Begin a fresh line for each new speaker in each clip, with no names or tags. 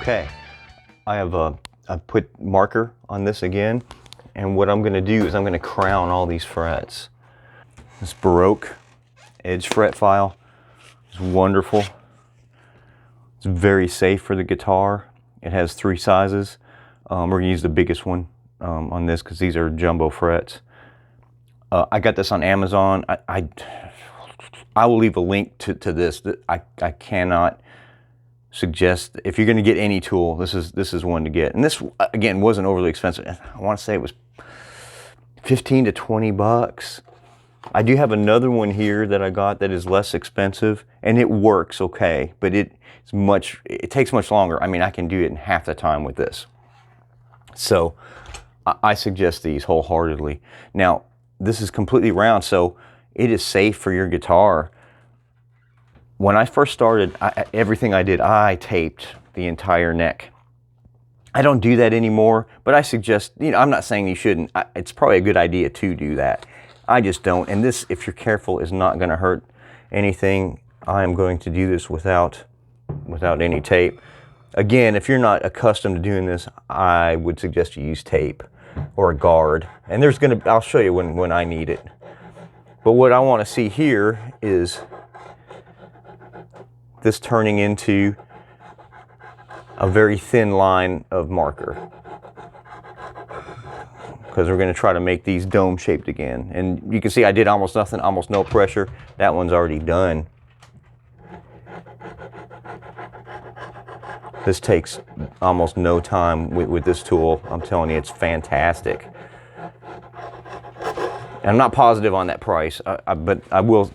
Okay, I've put marker on this again, and what I'm going to do is I'm going to crown all these frets. This Baroque edge fret file is wonderful. It's very safe for the guitar. It has 3 sizes. We're going to use the biggest one on this because these are jumbo frets. I got this on Amazon. I will leave a link to this. I cannot suggest, if you're going to get any tool, this is one to get. And this, again, wasn't overly expensive. I want to say it was 15 to 20 bucks. I do have another one here that I got that is less expensive, and it works okay, but it takes much longer. I mean, I can do it in half the time with this. So I suggest these wholeheartedly. Now, this is completely round, so it is safe for your guitar. When I first started, everything I did, I taped the entire neck. I don't do that anymore, but I suggest, I'm not saying you shouldn't. It's probably a good idea to do that. I just don't. And this, if you're careful, is not going to hurt anything. I am going to do this without any tape. Again, if you're not accustomed to doing this, I would suggest you use tape or a guard. And I'll show you when I need it. But what I want to see here is this turning into a very thin line of marker, because we're going to try to make these dome shaped again. And you can see I did almost nothing, almost no pressure. That one's already done. This takes almost no time with this tool. I'm telling you, it's fantastic. And I'm not positive on that price, but I will,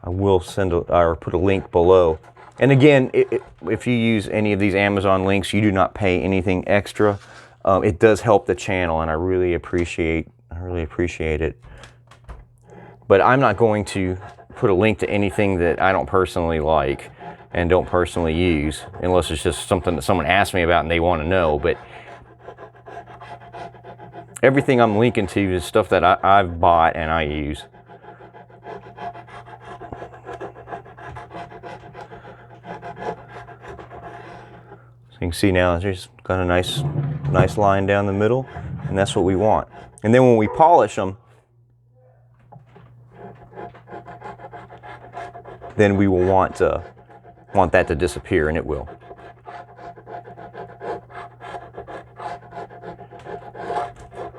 I will send or put a link below. And again, if you use any of these Amazon links, you do not pay anything extra. It does help the channel, and I really appreciate it. But I'm not going to put a link to anything that I don't personally like and don't personally use, unless it's just something that someone asked me about and they want to know. But everything I'm linking to is stuff that I've bought and I use. So you can see now it's just got a nice line down the middle, and that's what we want. And then when we polish them, then we will want that to disappear, and it will.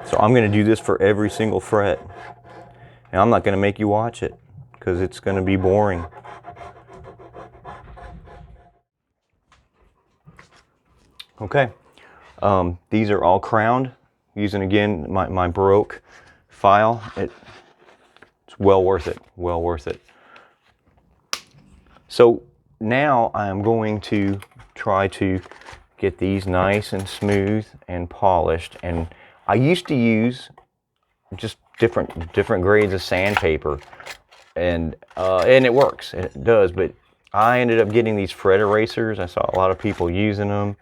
So I'm going to do this for every single fret. And I'm not going to make you watch it, because it's going to be boring. Okay, these are all crowned using, again, my Baroque file. It's well worth it, well worth it. So now I'm going to try to get these nice and smooth and polished. And I used to use just different grades of sandpaper, and it works, it does. But I ended up getting these fret erasers. I saw a lot of people using them,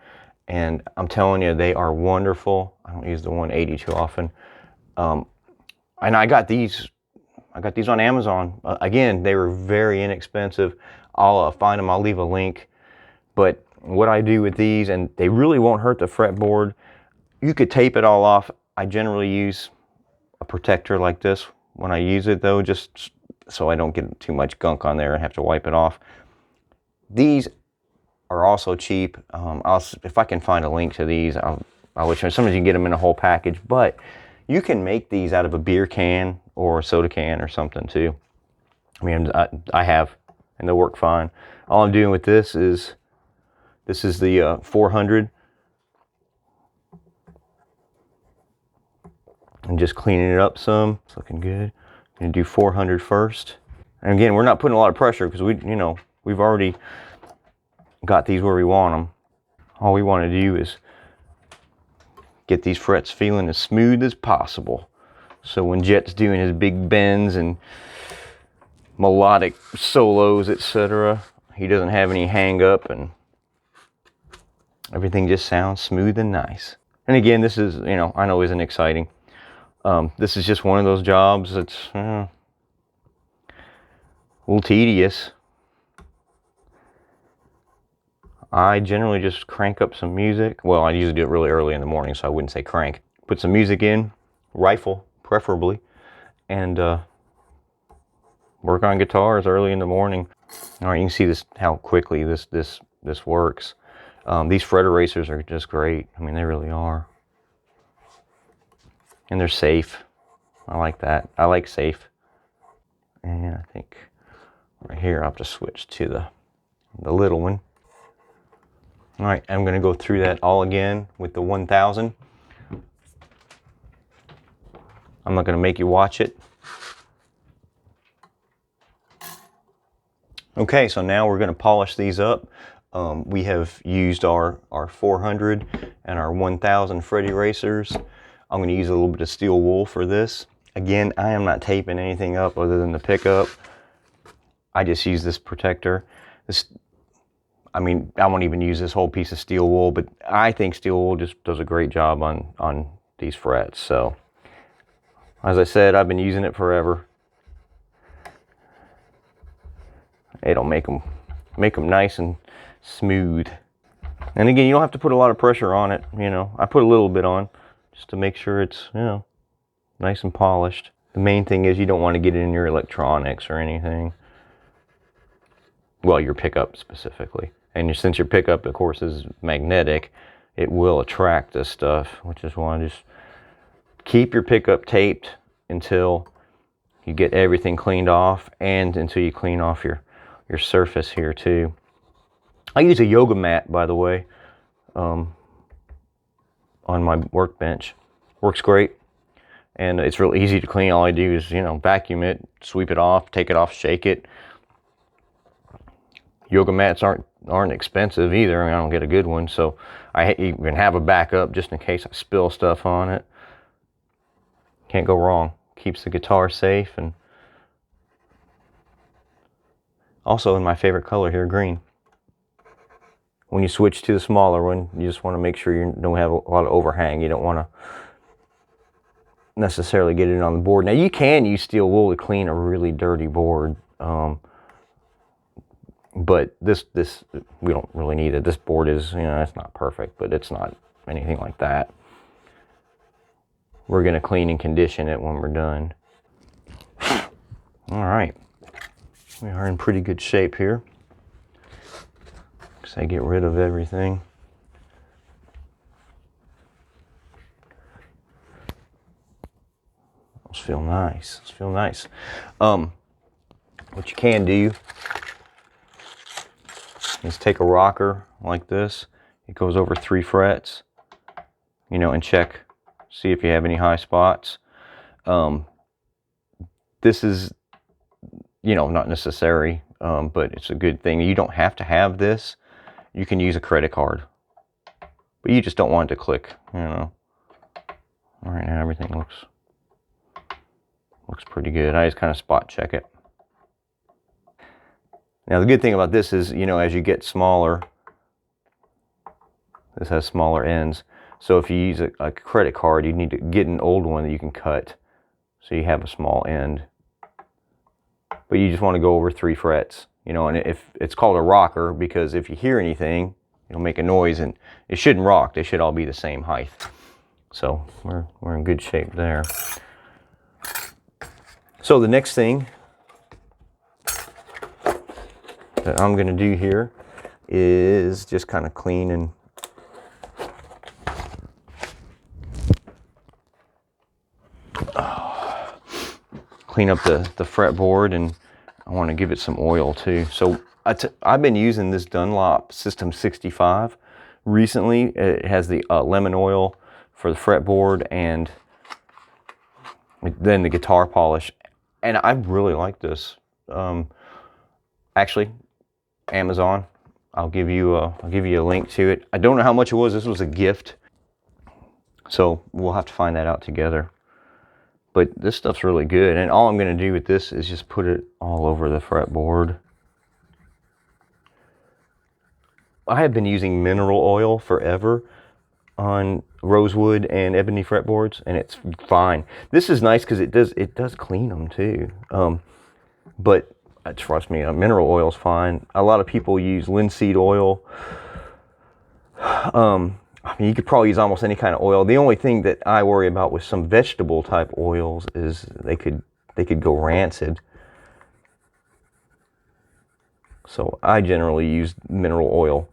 and I'm telling you, they are wonderful. I don't use the 180 too often. And I got these on Amazon. Again, they were very inexpensive. I'll find them, I'll leave a link. But what I do with these, and they really won't hurt the fretboard. You could tape it all off. I generally use a protector like this when I use it, though, just so I don't get too much gunk on there and have to wipe it off. These are also cheap. If I can find a link to these, I'll let you know. Sometimes you can get them in a whole package, but you can make these out of a beer can or a soda can or something too. I mean, I have, and they'll work fine. All I'm doing with this is the 400. And just cleaning it up some. It's looking good. I'm gonna do 400 first. And again, we're not putting a lot of pressure because we've already got these where we want them. All we want to do is get these frets feeling as smooth as possible. So when Jet's doing his big bends and melodic solos, etc., he doesn't have any hang up, and everything just sounds smooth and nice. And again, this is, I know isn't exciting. This is just one of those jobs that's a little tedious. I generally just crank up some music. Well, I usually do it really early in the morning, so I wouldn't say crank. Put some music in, rifle preferably, and work on guitars early in the morning. All right, you can see this, how quickly this works. These fret erasers are just great. I mean, they really are. And they're safe. I like that. I like safe. And I think right here I'll have to switch to the little one. All right, I'm going to go through that all again with the 1000. I'm not going to make you watch it. Okay, so now we're going to polish these up. We have used our 400 and our 1000 fret erasers. I'm going to use a little bit of steel wool for this. Again, I am not taping anything up other than the pickup. I just use this protector. I mean, I won't even use this whole piece of steel wool, but I think steel wool just does a great job on these frets. So, as I said, I've been using it forever. It'll make them nice and smooth. And again, you don't have to put a lot of pressure on it. You know, I put a little bit on just to make sure it's, you know, nice and polished. The main thing is you don't want to get it in your electronics or anything. Well, your pickup specifically. And since your pickup, of course, is magnetic, it will attract this stuff, which is why I just keep your pickup taped until you get everything cleaned off, and until you clean off your surface here too. I use a yoga mat, by the way, on my workbench. Works great, and it's real easy to clean. All I do is, you know, vacuum it, sweep it off, take it off, shake it. Yoga mats aren't expensive either. I mean, I don't get a good one, so I even have a backup just in case I spill stuff on it. Can't go wrong. Keeps the guitar safe, and also in my favorite color here, green. When you switch to the smaller one, you just want to make sure you don't have a lot of overhang. You don't want to necessarily get it on the board. Now, you can use steel wool to clean a really dirty board. But this we don't really need it. This board is, you know, it's not perfect, but it's not anything like that. We're going to clean and condition it when we're done. All right. We are in pretty good shape here. Because I get rid of everything. Those feel nice. Those feel nice. What you can do is take a rocker like this. It goes over 3 frets, you know, and check, see if you have any high spots. This is, you know, not necessary, but it's a good thing. You don't have to have this. You can use a credit card, but you just don't want it to click, you know. All right, now everything looks pretty good. I just kind of spot check it. Now, the good thing about this is, you know, as you get smaller, this has smaller ends. So if you use a credit card, you need to get an old one that you can cut, so you have a small end. But you just want to go over 3 frets, you know, and if it's called a rocker, because if you hear anything, it'll make a noise, and it shouldn't rock. They should all be the same height. So we're in good shape there. So the next thing that I'm going to do here is just kind of clean and clean up the fretboard, and I want to give it some oil too. So I've been using this Dunlop System 65 recently. It has the lemon oil for the fretboard and then the guitar polish, and I really like this. Actually, Amazon, I'll give you a link to it. I don't know how much it was. This was a gift, so we'll have to find that out together. But this stuff's really good, and all I'm going to do with this is just put it all over the fretboard. I have been using mineral oil forever on rosewood and ebony fretboards, and it's fine. This is nice because it does clean them too. But trust me, mineral oil is fine. A lot of people use linseed oil I mean, you could probably use almost any kind of oil. The only thing that I worry about with some vegetable type oils is they could go rancid. So I generally use mineral oil,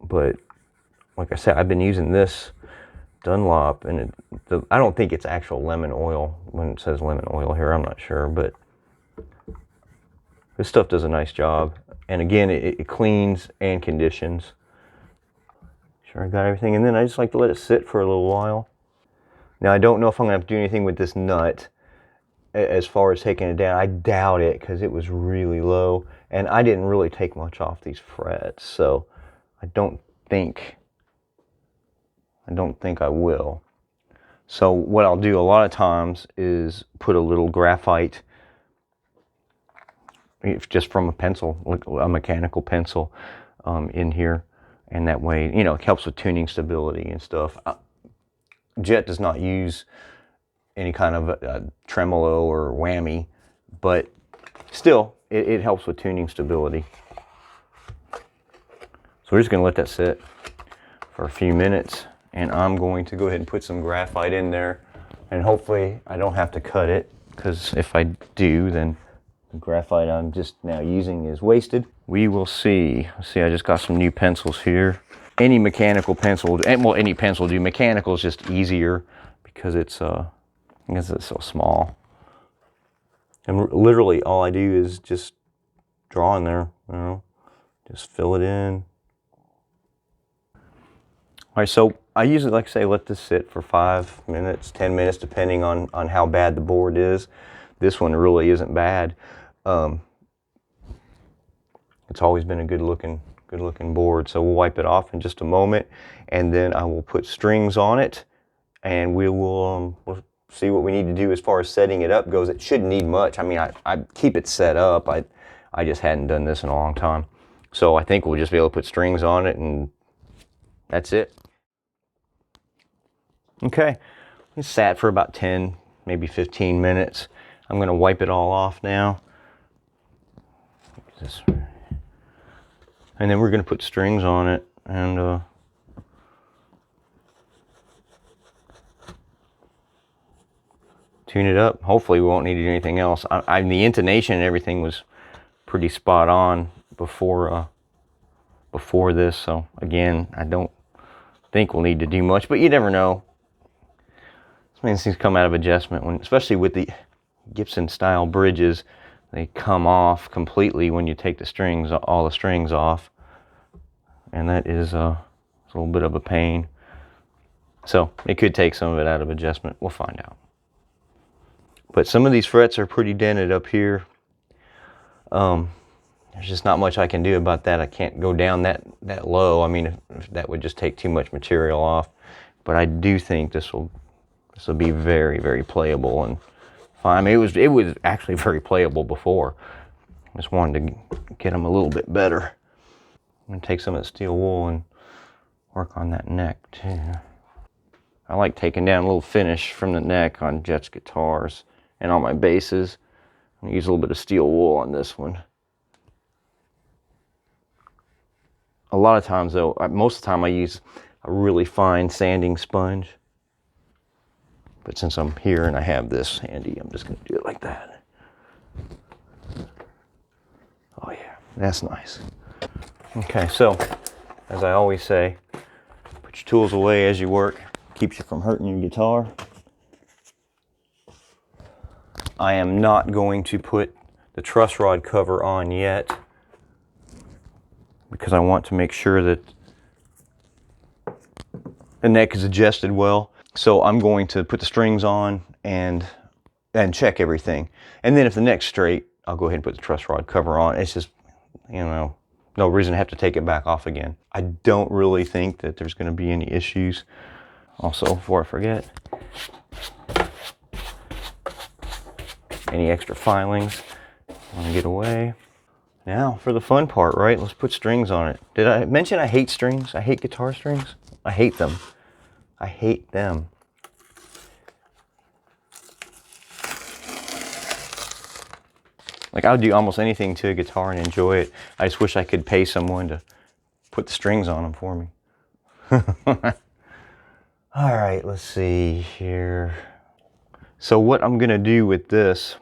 but like I said, I've been using this Dunlop, and I don't think it's actual lemon oil when it says lemon oil here. I'm not sure, but this stuff does a nice job. And again, it cleans and conditions. Sure, I got everything, and then I just like to let it sit for a little while. Now, I don't know if I'm gonna have to do anything with this nut as far as taking it down. I doubt it, because it was really low, and I didn't really take much off these frets, so I don't think I will. So what I'll do a lot of times is put a little graphite, just from a pencil, a mechanical pencil, in here, and that way, you know, it helps with tuning stability and stuff. Jet does not use any kind of tremolo or whammy, but still, it helps with tuning stability. So we're just going to let that sit for a few minutes, and I'm going to go ahead and put some graphite in there, and hopefully I don't have to cut it, because if I do, then the graphite I'm just now using is wasted. We will see. See, I just got some new pencils here. Any mechanical pencil, well, any pencil will do. Mechanical is just easier because it's because it's so small. And literally all I do is just draw in there, you know, just fill it in. All right, so I usually, like I say, let this sit for 5 minutes, 10 minutes, depending on how bad the board is. This one really isn't bad. It's always been a good looking board. So we'll wipe it off in just a moment, and then I will put strings on it, and we'll see what we need to do as far as setting it up goes. It shouldn't need much. I mean, I keep it set up. I just hadn't done this in a long time. So I think we'll just be able to put strings on it, and that's it. Okay, it sat for about 10, maybe 15 minutes. I'm going to wipe it all off now. And then we're going to put strings on it, and tune it up. Hopefully we won't need to do anything else. The intonation and everything was pretty spot on before this. So again, I don't think we'll need to do much, but you never know. These things come out of adjustment, especially with the Gibson style bridges. They come off completely when you take the strings, all the strings off, and that is a little bit of a pain. So it could take some of it out of adjustment. We'll find out. But some of these frets are pretty dented up here. There's just not much I can do about that. I can't go down that low. I mean, if that would just take too much material off. But I do think this will be very, very playable and fine. I mean, it was actually very playable before. I just wanted to get them a little bit better. I'm gonna take some of the steel wool and work on that neck too. I like taking down a little finish from the neck on Jet's guitars and on my basses. I'm gonna use a little bit of steel wool on this one. A lot of times though, most of the time I use a really fine sanding sponge. But since I'm here and I have this handy, I'm just going to do it like that. Oh yeah, that's nice. Okay, so as I always say, put your tools away as you work. Keeps you from hurting your guitar. I am not going to put the truss rod cover on yet, because I want to make sure that the neck is adjusted well. So I'm going to put the strings on and check everything. And then if the neck's straight, I'll go ahead and put the truss rod cover on. It's just, you know, no reason to have to take it back off again. I don't really think that there's going to be any issues. Also, before I forget, any extra filings I want to get away. Now for the fun part, right? Let's put strings on it. Did I mention I hate strings? I hate guitar strings. I hate them. I hate them. Like, I'll do almost anything to a guitar and enjoy it. I just wish I could pay someone to put the strings on them for me. All right, let's see here. So what I'm gonna do with this,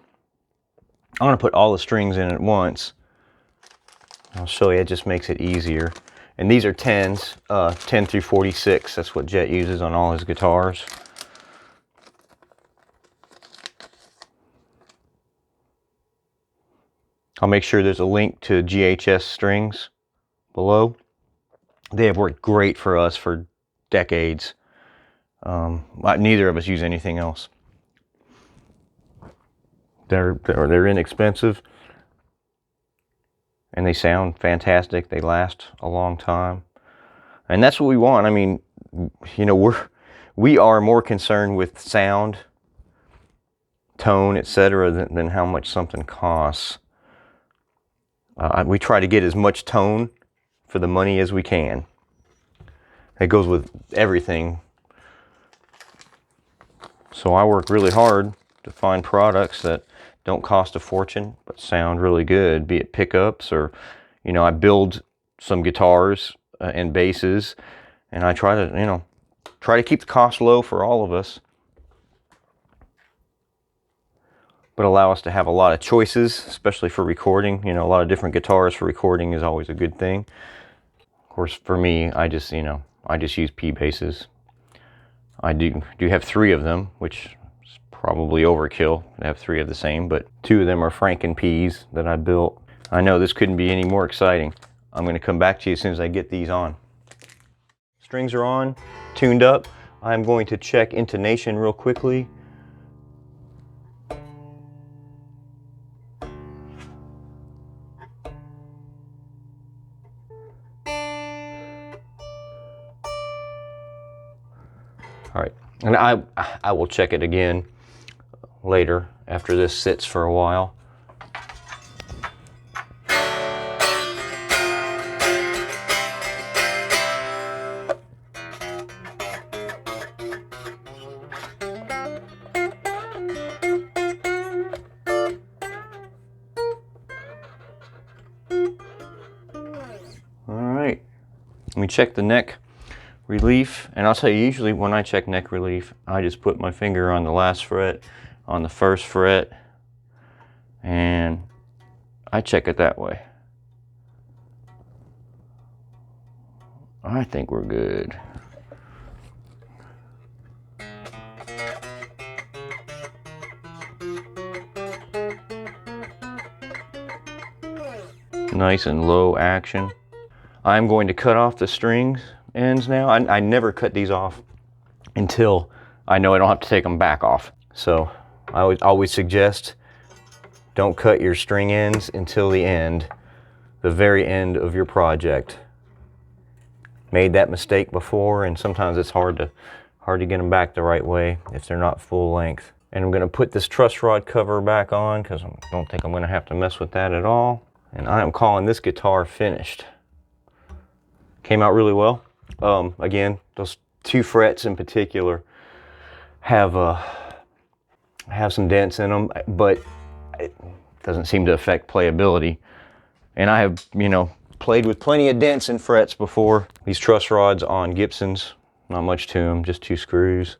I'm gonna put all the strings in at once. I'll show you, it just makes it easier. And these are 10s, 10 through 46. That's what Jet uses on all his guitars. I'll make sure there's a link to GHS strings below. They have worked great for us for decades. Neither of us use anything else. They're inexpensive, and they sound fantastic. They last a long time, and that's what we want. I mean, you know, we are more concerned with sound, tone, etc., than how much something costs. We try to get as much tone for the money as we can. It goes with everything. So I work really hard to find products that don't cost a fortune but sound really good, be it pickups or, you know, I build some guitars and basses, and I try to, you know, keep the cost low for all of us, but allow us to have a lot of choices, especially for recording. You know, a lot of different guitars for recording is always a good thing. Of course, for me, I just use P basses. I do have 3 of them, which is probably overkill to have 3 of the same, but 2 of them are Franken Ps that I built. I know this couldn't be any more exciting. I'm going to come back to you as soon as I get these on. Strings are on, tuned up. I'm going to check intonation real quickly. All right, and I will check it again later after this sits for a while. All right, let me check the neck relief, and I'll tell you, usually when I check neck relief, I just put my finger on the last fret, on the first fret, and I check it that way. I think we're good. Nice and low action. I'm going to cut off the strings ends now. I never cut these off until I know I don't have to take them back off. So I always suggest don't cut your string ends until the end, the very end of your project. Made that mistake before, and sometimes it's hard to get them back the right way if they're not full length. And I'm going to put this truss rod cover back on because I don't think I'm going to have to mess with that at all. And I am calling this guitar finished. Came out really well. Again, those 2 frets in particular have some dents in them, but it doesn't seem to affect playability. And I have, you know, played with plenty of dents and frets before. These truss rods on Gibsons, not much to them, just 2 screws.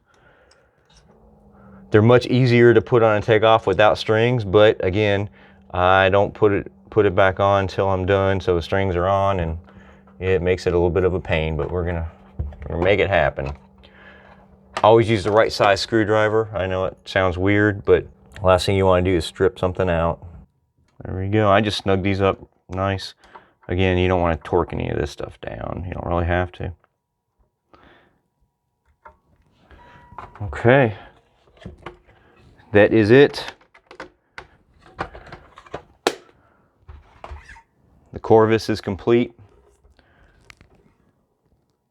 They're much easier to put on and take off without strings, but again, I don't put it back on until I'm done, so the strings are on, and it makes it a little bit of a pain, but we're gonna make it happen. Always use the right size screwdriver. I know it sounds weird, but the last thing you want to do is strip something out. There we go. I just snugged these up nice. Again, you don't want to torque any of this stuff down. You don't really have to. Okay. That is it. The Corvus is complete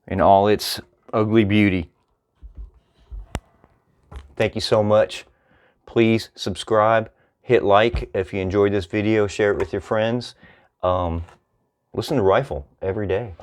in all its ugly beauty. Thank you so much. Please subscribe, hit like if you enjoyed this video, share it with your friends. Listen to Rifle every day.